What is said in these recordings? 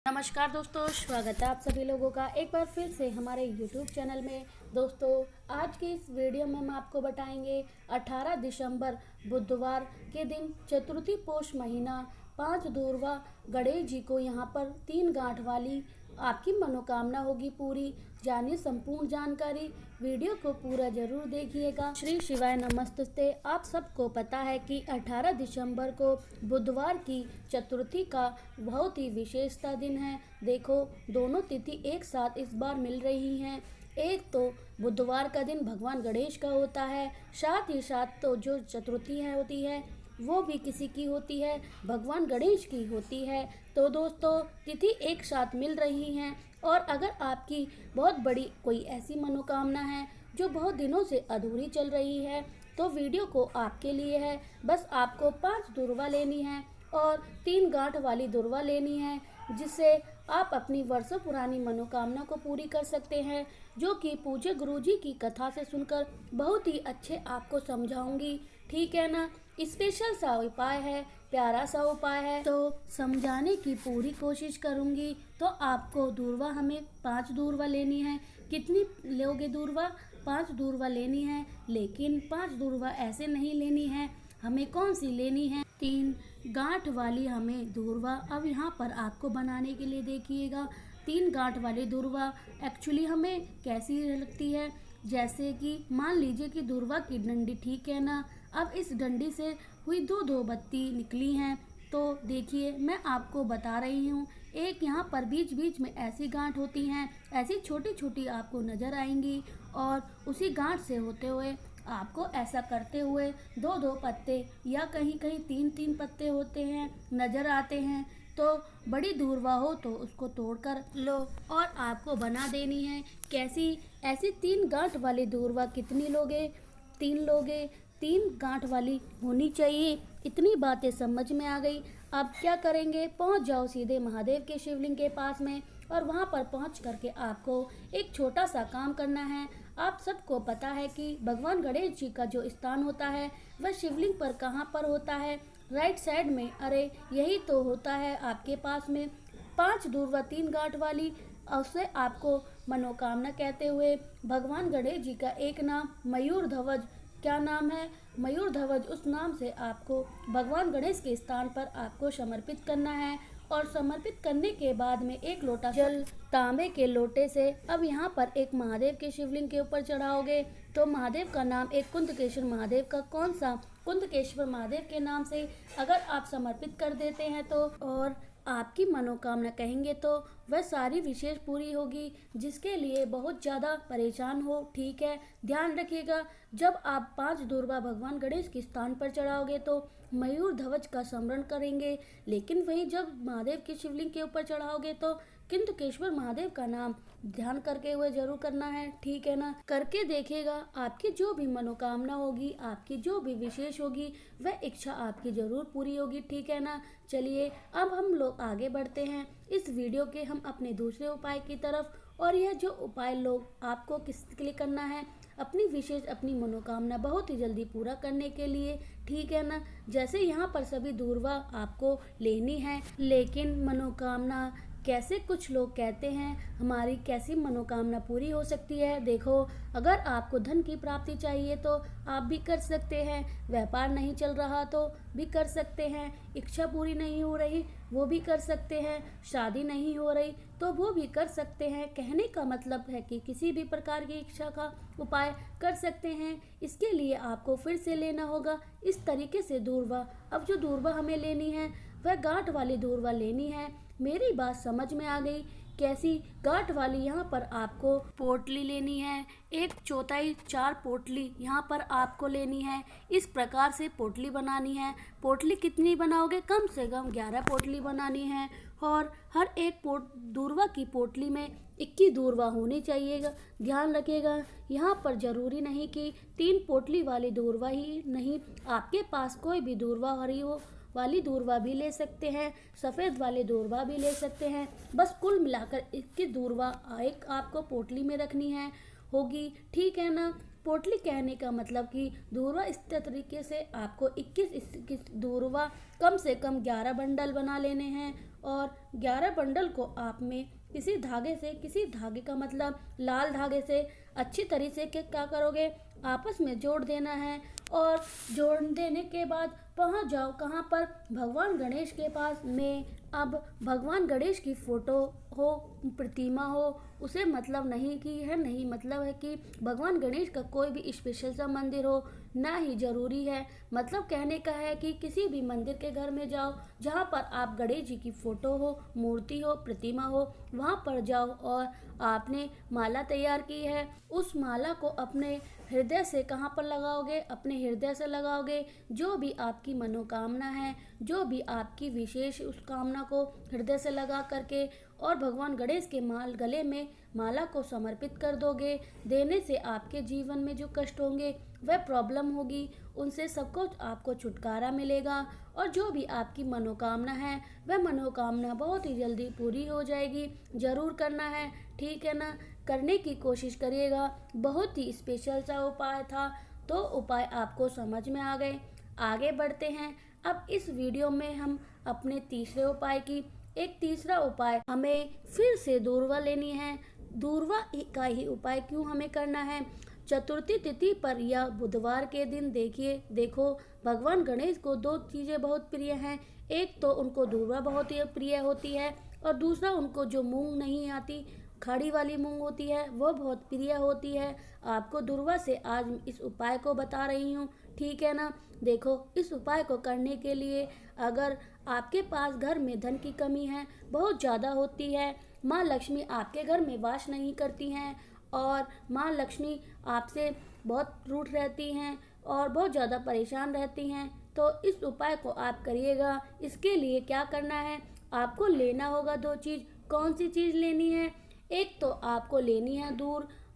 नमस्कार दोस्तों, स्वागत है आप सभी लोगों का एक बार फिर से हमारे YouTube चैनल में। दोस्तों, आज की इस वीडियो में हम आपको बताएंगे 18 दिसंबर बुधवार के दिन चतुर्थी पोष महीना 5 दूरवा गणेश जी को यहाँ पर 3 गांठ वाली आपकी मनोकामना होगी पूरी। जानिए संपूर्ण जानकारी, वीडियो को पूरा जरूर देखिएगा। श्री शिवाय नमस्ते। आप सबको पता है कि 18 दिसंबर को बुधवार की चतुर्थी का बहुत ही विशेषता दिन है। देखो, दोनों तिथि एक साथ इस बार मिल रही हैं। एक तो बुधवार का दिन भगवान गणेश का होता है, साथ ही साथ तो जो चतुर्थी होती है वो भी किसी की होती है, भगवान गणेश की होती है। तो दोस्तों, तिथि एक साथ मिल रही हैं और अगर आपकी बहुत बड़ी कोई ऐसी मनोकामना है जो बहुत दिनों से अधूरी चल रही है तो वीडियो को आपके लिए है। बस आपको 5 दूरवा लेनी है और 3 गांठ वाली दूरवा लेनी है, जिससे आप अपनी वर्षों पुरानी मनोकामना को पूरी कर सकते हैं, जो कि पूज्य गुरुजी की कथा से सुनकर बहुत ही अच्छे आपको समझाऊंगी। ठीक है ना। स्पेशल सा उपाय है, प्यारा सा उपाय है, तो समझाने की पूरी कोशिश करूंगी। तो आपको दूरवा हमें 5 दूरवा लेनी है। कितनी लोगे दूरवा? 5 दूरवा लेनी है, लेकिन 5 दूरवा ऐसे नहीं लेनी है। हमें कौन सी लेनी है? 3 गांठ वाली हमें दूरवा अब यहाँ पर आपको बनाने के लिए देखिएगा। 3 गांठ वाली दूरवा एक्चुअली हमें कैसी लगती है, जैसे कि मान लीजिए कि दूरवा की डंडी, ठीक है ना। अब इस डंडी से हुई 2 बत्ती निकली हैं, तो देखिए मैं आपको बता रही हूँ। एक यहाँ पर बीच बीच में ऐसी गांठ होती हैं, ऐसी छोटी छोटी आपको नज़र आएंगी और उसी गांठ से होते हुए आपको ऐसा करते हुए 2 पत्ते या कहीं कहीं 3 पत्ते होते हैं, नज़र आते हैं। तो बड़ी दूरवा हो तो उसको तोड़कर लो और आपको बना देनी है। कैसी? ऐसी 3 गांठ वाली दूरवा कितनी लोगे? 3 लोगे। 3 गांठ वाली होनी चाहिए। इतनी बातें समझ में आ गई। अब क्या करेंगे? पहुंच जाओ सीधे महादेव के शिवलिंग के पास में और वहां पर पहुंच करके आपको एक छोटा सा काम करना है। आप सबको पता है कि भगवान गणेश जी का जो स्थान होता है वह शिवलिंग पर कहाँ पर होता है? राइट साइड में। अरे यही तो होता है आपके पास में। 5 दूरवा 3 गांठ वाली, उससे आपको मनोकामना कहते हुए भगवान गणेश जी का एक नाम मयूर ध्वज, क्या नाम है? मयूर ध्वज, उस नाम से आपको भगवान गणेश के स्थान पर आपको समर्पित करना है। और समर्पित करने के बाद में एक लोटा जल तांबे के लोटे से अब यहाँ पर एक महादेव के शिवलिंग के ऊपर चढ़ाओगे। तो महादेव का नाम एक कुंदकेश्वर महादेव का, कौन सा? कुंदकेश्वर महादेव के नाम से अगर आप समर्पित कर देते हैं तो और आपकी मनोकामना कहेंगे तो वह सारी विशेष पूरी होगी, जिसके लिए बहुत ज़्यादा परेशान हो। ठीक है, ध्यान रखिएगा। जब आप 5 दूरवा भगवान गणेश के स्थान पर चढ़ाओगे तो मयूर ध्वज का स्मरण करेंगे, लेकिन वहीं जब महादेव के शिवलिंग के ऊपर चढ़ाओगे तो कुंदकेश्वर महादेव का नाम ध्यान करके हुए जरूर करना है। ठीक है ना। करके देखिएगा, आपकी जो भी मनोकामना होगी, आपकी जो भी विशेष होगी, वह इच्छा आपकी जरूर पूरी होगी। ठीक है ना। चलिए अब हम लोग आगे बढ़ते हैं इस वीडियो के हम अपने दूसरे उपाय की तरफ। और यह जो उपाय लोग आपको किसके लिए करना है? अपनी विशेष, अपनी मनोकामना बहुत ही जल्दी पूरा करने के लिए। ठीक है ना। जैसे यहाँ पर सभी दूरवा आपको लेनी है, लेकिन मनोकामना कैसे? कुछ लोग कहते हैं हमारी कैसी मनोकामना पूरी हो सकती है। देखो, अगर आपको धन की प्राप्ति चाहिए तो आप भी कर सकते हैं, व्यापार नहीं चल रहा तो भी कर सकते हैं, इच्छा पूरी नहीं हो रही वो भी कर सकते हैं, शादी नहीं हो रही तो वो भी कर सकते हैं। कहने का मतलब है कि किसी भी प्रकार की इच्छा का उपाय कर सकते हैं। इसके लिए आपको फिर से लेना होगा इस तरीके से दूरवा। अब जो दूरवा हमें लेनी है वह गांठ वाली दूरवा लेनी है। मेरी बात समझ में आ गई? कैसी? गांठ वाली यहाँ पर आपको पोटली लेनी है। 1/4 4 पोटली यहाँ पर आपको लेनी है। इस प्रकार से पोटली बनानी है। पोटली कितनी बनाओगे? कम से कम 11 पोटली बनानी है और हर एक दूरवा की पोटली में 21 दूरवा होनी चाहिए। ध्यान रखिएगा, यहाँ पर जरूरी नहीं कि 3 पोटली वाली दूरवा ही नहीं, आपके पास कोई भी दूरवा हरी हो वाली दूरवा भी ले सकते हैं, सफ़ेद वाले दूरवा भी ले सकते हैं। बस कुल मिलाकर 21 दूरवा एक आपको पोटली में रखनी है होगी। ठीक है ना। पोटली कहने का मतलब कि दूरवा इस तरीके से आपको 21 दूरवा कम से कम 11 बंडल बना लेने हैं और 11 बंडल को आप में किसी धागे का मतलब लाल धागे से अच्छी तरीके से क्या करोगे, आपस में जोड़ देना है। और जोड़ देने के बाद पहुंच जाओ कहाँ पर, भगवान गणेश के पास में। अब भगवान गणेश की फोटो हो, प्रतिमा हो, उसे मतलब नहीं कि है, नहीं मतलब है कि भगवान गणेश का कोई भी स्पेशल सा मंदिर हो, ना ही जरूरी है। मतलब कहने का है कि किसी भी मंदिर के घर में जाओ जहाँ पर आप गणेश जी की फोटो हो, मूर्ति हो, प्रतिमा हो, वहाँ पर जाओ और आपने माला तैयार की है, उस माला को अपने हृदय से कहाँ पर लगाओगे, अपने हृदय से लगाओगे। जो भी आपकी मनोकामना है, जो भी आपकी विशेष उस कामना को हृदय से लगा करके और भगवान गणेश के गले में माला को समर्पित कर दोगे। देने से आपके जीवन में जो कष्ट होंगे, वह प्रॉब्लम होगी, उनसे सबको आपको छुटकारा मिलेगा और जो भी आपकी मनोकामना है, वह मनोकामना बहुत ही जल्दी पूरी हो जाएगी। जरूर करना है, ठीक है ना, करने की कोशिश करिएगा। बहुत ही स्पेशल सा उपाय था, तो उपाय आपको समझ में आ गए। आगे बढ़ते हैं। अब इस वीडियो में हम अपने तीसरे उपाय की एक तीसरा उपाय, हमें फिर से दूर्वा लेनी है। दूर्वा का ही उपाय क्यों हमें करना है, चतुर्थी तिथि पर या बुधवार के दिन देखो भगवान गणेश को दो चीज़ें बहुत प्रिय हैं। एक तो उनको दूर्वा बहुत ही प्रिय होती है और दूसरा उनको जो मूंग नहीं आती, खड़ी वाली मूंग होती है, वो बहुत प्रिय होती है। आपको दूर्वा से आज इस उपाय को बता रही हूँ, ठीक है ना। देखो, इस उपाय को करने के लिए अगर आपके पास घर में धन की कमी है, बहुत ज़्यादा होती है, माँ लक्ष्मी आपके घर में वास नहीं करती हैं और माँ लक्ष्मी आपसे बहुत रूठ रहती हैं और बहुत ज़्यादा परेशान रहती हैं, तो इस उपाय को आप करिएगा। इसके लिए क्या करना है, आपको लेना होगा दो चीज़। कौन सी चीज़ लेनी है, एक तो आपको लेनी है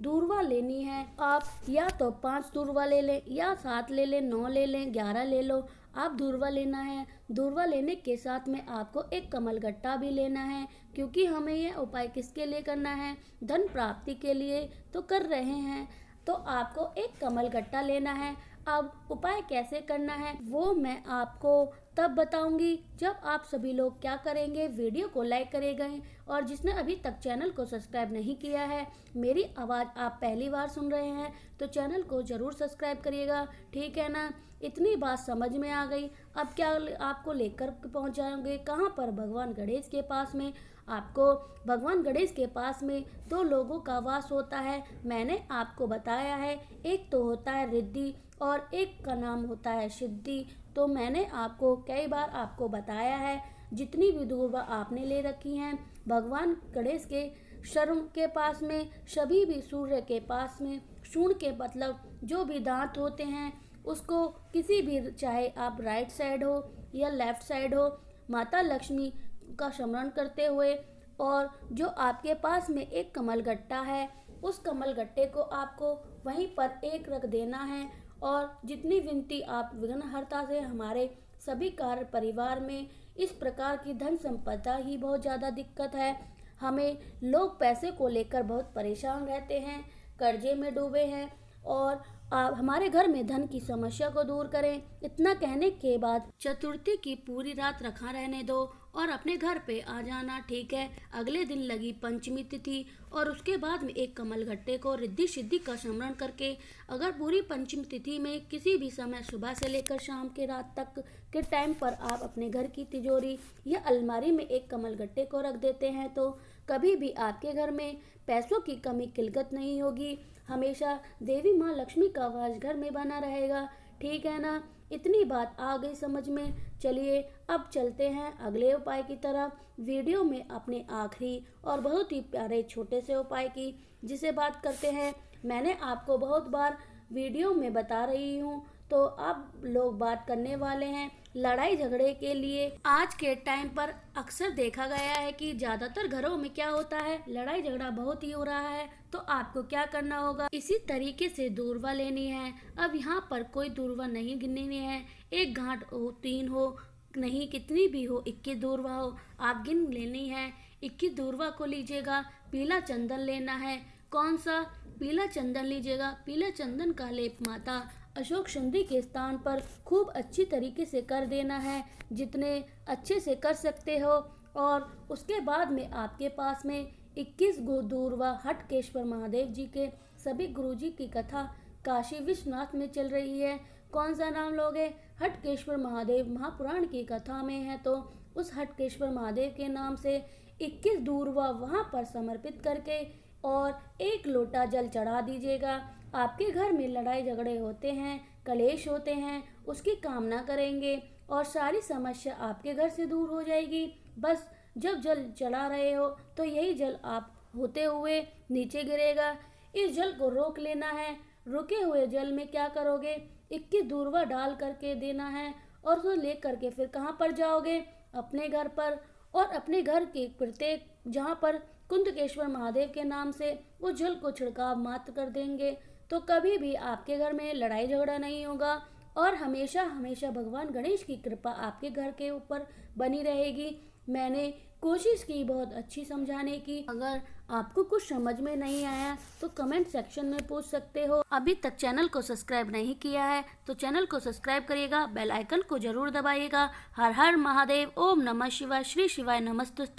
दूर्वा लेनी है। आप या तो 5 दूर्वा ले लें या 7 ले लें, 9 ले लें, 11 ले लो, आप दूर्वा लेना है। दूर्वा लेने के साथ में आपको एक कमलगट्टा भी लेना है, क्योंकि हमें यह उपाय किसके लिए करना है, धन प्राप्ति के लिए तो कर रहे हैं। तो आपको एक कमलगट्टा लेना है। अब उपाय कैसे करना है वो मैं आपको तब बताऊंगी जब आप सभी लोग क्या करेंगे, वीडियो को लाइक करेंगे और जिसने अभी तक चैनल को सब्सक्राइब नहीं किया है, मेरी आवाज़ आप पहली बार सुन रहे हैं तो चैनल को ज़रूर सब्सक्राइब करिएगा, ठीक है ना। इतनी बात समझ में आ गई। अब क्या आपको लेकर पहुंच जाएंगे कहाँ पर, भगवान गणेश के पास में। आपको भगवान गणेश के पास में 2 लोगों का वास होता है, मैंने आपको बताया है। एक तो होता है रिद्धि और एक का नाम होता है सिद्धि। तो मैंने आपको कई बार आपको बताया है, जितनी भी दूर्वा आपने ले रखी हैं भगवान गणेश के शरण के पास में, सभी भी सूर्य के पास में, सूंड के मतलब जो भी दांत होते हैं उसको किसी भी, चाहे आप राइट साइड हो या लेफ्ट साइड हो, माता लक्ष्मी का स्मरण करते हुए, और जो आपके पास में एक कमलगट्टा है, उस कमलगट्टे को आपको वहीं पर एक रख देना है। और जितनी विनती आप विघ्नहर्ता से, हमारे सभी कार्य परिवार में इस प्रकार की धन संपदा ही बहुत ज़्यादा दिक्कत है, हमें लोग पैसे को लेकर बहुत परेशान रहते हैं, कर्जे में डूबे हैं, और आप हमारे घर में धन की समस्या को दूर करें। इतना कहने के बाद चतुर्थी की पूरी रात रखा रहने दो और अपने घर पे आ जाना, ठीक है। अगले दिन लगी पंचमी तिथि और उसके बाद में एक कमलगट्टे को रिद्धि सिद्धि का स्मरण करके, अगर पूरी पंचमी तिथि में किसी भी समय सुबह से लेकर शाम के रात तक के टाइम पर आप अपने घर की तिजोरी या अलमारी में एक कमलगट्टे को रख देते हैं, तो कभी भी आपके घर में पैसों की कमी किल्लत नहीं होगी। हमेशा देवी माँ लक्ष्मी का वास घर में बना रहेगा, ठीक है ना। इतनी बात आ गई समझ में। चलिए अब चलते हैं अगले उपाय की तरफ। वीडियो में अपने आखिरी और बहुत ही प्यारे छोटे से उपाय की जिसे बात करते हैं। मैंने आपको बहुत बार वीडियो में बता रही हूँ, तो अब लोग बात करने वाले हैं लड़ाई झगड़े के लिए। आज के टाइम पर अक्सर देखा गया है कि ज़्यादातर घरों में क्या होता है, लड़ाई झगड़ा बहुत ही हो रहा है। तो आपको क्या करना होगा, इसी तरीके से दूर्वा लेनी है। अब यहाँ पर कोई दूर्वा नहीं गिननी है, एक गांठ हो, 3 हो, नहीं कितनी भी हो, 21 दूर्वा हो, आप गिन लेनी है। 21 दूर्वा को लीजिएगा, पीला चंदन लेना है। कौन सा पीला चंदन लीजिएगा, पीला चंदन का लेप माता अशोक संधि के स्थान पर खूब अच्छी तरीके से कर देना है, जितने अच्छे से कर सकते हो। और उसके बाद में आपके पास में 21 दूरवा हटकेश्वर महादेव जी के सभी गुरुजी की कथा काशी विश्वनाथ में चल रही है। कौन सा नाम लोगे? हटकेश्वर महादेव महापुराण की कथा में है, तो उस हटकेश्वर महादेव के नाम से 21 दूरवा वहाँ पर समर्पित करके और 1 लोटा जल चढ़ा दीजिएगा। आपके घर में लड़ाई झगड़े होते हैं, कलेश होते हैं, उसकी कामना करेंगे और सारी समस्या आपके घर से दूर हो जाएगी। बस जब जल चढ़ा रहे हो तो यही जल आप होते हुए नीचे गिरेगा। इस जल को रोक लेना है। रुके हुए जल में क्या करोगे? 21 दूरवा डाल करके देना है और उसे ले करके फिर कहाँ पर जाओगे? अपने घर पर, और अपने घर के प्रत्येक जहाँ पर कुंदकेश्वर महादेव के नाम से उस जल को छिड़काव मात्र कर देंगे, तो कभी भी आपके घर में लड़ाई झगड़ा नहीं होगा और हमेशा हमेशा भगवान गणेश की कृपा आपके घर के ऊपर बनी रहेगी। मैंने कोशिश की बहुत अच्छी समझाने की। अगर आपको कुछ समझ में नहीं आया तो कमेंट सेक्शन में पूछ सकते हो। अभी तक चैनल को सब्सक्राइब नहीं किया है तो चैनल को सब्सक्राइब करिएगा, बेल आइकन को जरूर दबाइएगा। हर हर महादेव। ओम नमः शिवाय। श्री शिवाय नमस्तुते।